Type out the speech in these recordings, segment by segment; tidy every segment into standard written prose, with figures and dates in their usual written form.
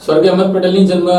સ્વર્ગીય અહમદ પટેલની જન્મ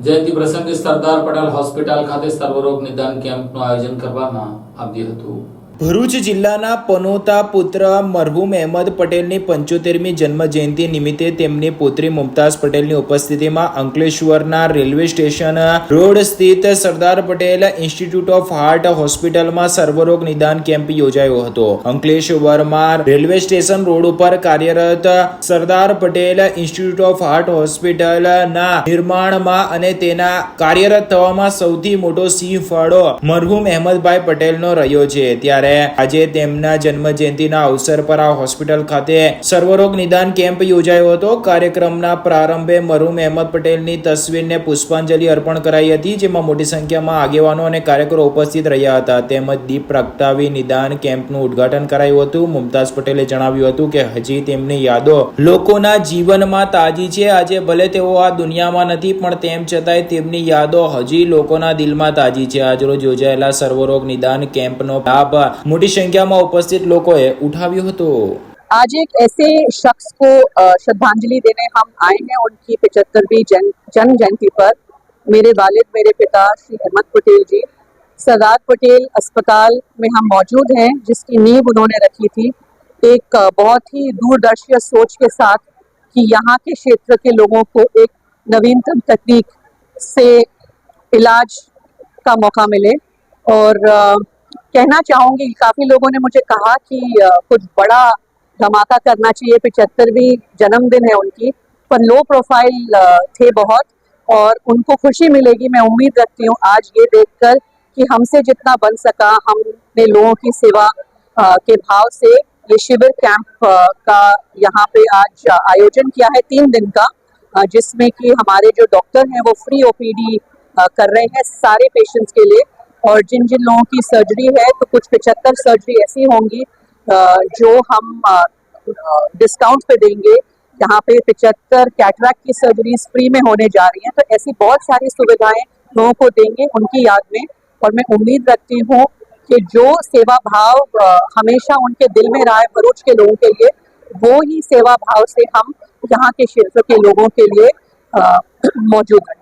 જયંતિ પ્રસંગે સરદાર પટેલ હોસ્પિટલ ખાતે સર્વરોગ નિદાન કેમ્પનું આયોજન કરવામાં આવ્યું હતું. ભરૂચ જિલ્લાના પનોતા પુત્ર મરહુમ અહેમદ પટેલની 75મી જન્મ જયંતિ નિમિત્તે તેમની પુત્રી મુમતાઝ પટેલની ઉપસ્થિતિમાં અંકલેશ્વરના રેલવે સ્ટેશન રોડ સ્થિત Sardar Patel institute of heart હોસ્પિટલમાં સર્વરોગ નિદાન કેમ્પ યોજાયો હતો. અંકલેશ્વરમાં રેલવે સ્ટેશન રોડ ઉપર કાર્યરત Sardar Patel institute of heart હોસ્પિટલના નિર્માણમાં અને તેના કાર્યરત થવામાં સૌથી મોટો સિંહ ફાળો મરહુમ અહેમદભાઈ પટેલનો રહ્યો છે. ત્યારે આજે તેમના જન્મ જયંતિના અવસર પર આ હોસ્પિટલ ખાતે સર્વરોગ નિદાન કેમ્પ યોજાયો હતો. કાર્યક્રમના પ્રારંભે મરહુમ અહેમદ પટેલની તસવીરને પુષ્પાંજલિ અર્પણ કરાઈ હતી, જેમાં મોટી સંખ્યામાં આગેવાનો અને કાર્યકરો ઉપસ્થિત રહ્યા હતા. તેમજ દીપ પ્રગટાવી નિદાન કેમ્પનું ઉદ્ઘાટન કરાયું હતું. મુમતાઝ પટેલે જણાવ્યું હતું કે હજી તેમની યાદો લોકોના જીવનમાં તાજી છે. આજે ભલે તેઓ આ દુનિયામાં નથી, પણ તેમ છતાંય તેમની યાદો હજી લોકોના દિલમાં તાજી છે. આજરોજ યોજાયેલા સર્વરોગ નિદાન કેમ્પનો લાભ मोटी संख्या में उपस्थित लोगों ने उठाव्यो હતો. आज एक ऐसे शख्स को श्रद्धांजलि देने हम आए हैं उनकी 75वीं जन्म जयंती पर. मेरे वालिद, मेरे पिता श्री अहमद पटेल जी सरदार पटेल अस्पताल में हम मौजूद हैं, जिसकी नींव उन्होंने रखी थी एक बहुत ही दूरदर्शी सोच के साथ कि यहाँ के क्षेत्र के लोगों को एक नवीनतम तकनीक से इलाज का मौका मिले. और कहना चाहूँगी, काफ़ी लोगों ने मुझे कहा कि कुछ बड़ा धमाका करना चाहिए, 75वीं जन्मदिन है उनकी, पर लो प्रोफाइल थे बहुत और उनको खुशी मिलेगी. मैं उम्मीद रखती हूँ आज ये देखकर कि हमसे जितना बन सका हमने लोगों की सेवा के भाव से ये शिविर कैंप का यहाँ पे आज आयोजन किया है 3 दिन का, जिसमें कि हमारे जो डॉक्टर हैं वो फ्री ओपीडी कर रहे हैं सारे पेशेंट्स के लिए. और जिन जिन लोगों की सर्जरी है तो कुछ 75 सर्जरी ऐसी होंगी जो हम डिस्काउंट पे देंगे. यहाँ पे 75 कैटरैक्ट की सर्जरीज फ्री में होने जा रही हैं. तो ऐसी बहुत सारी सुविधाएं लोगों को देंगे उनकी याद में. और मैं उम्मीद रखती हूँ कि जो सेवा भाव हमेशा उनके दिल में रहा है भरूच के लोगों के लिए, वो ही सेवा भाव से हम यहाँ के क्षेत्र के लोगों के लिए मौजूद हैं.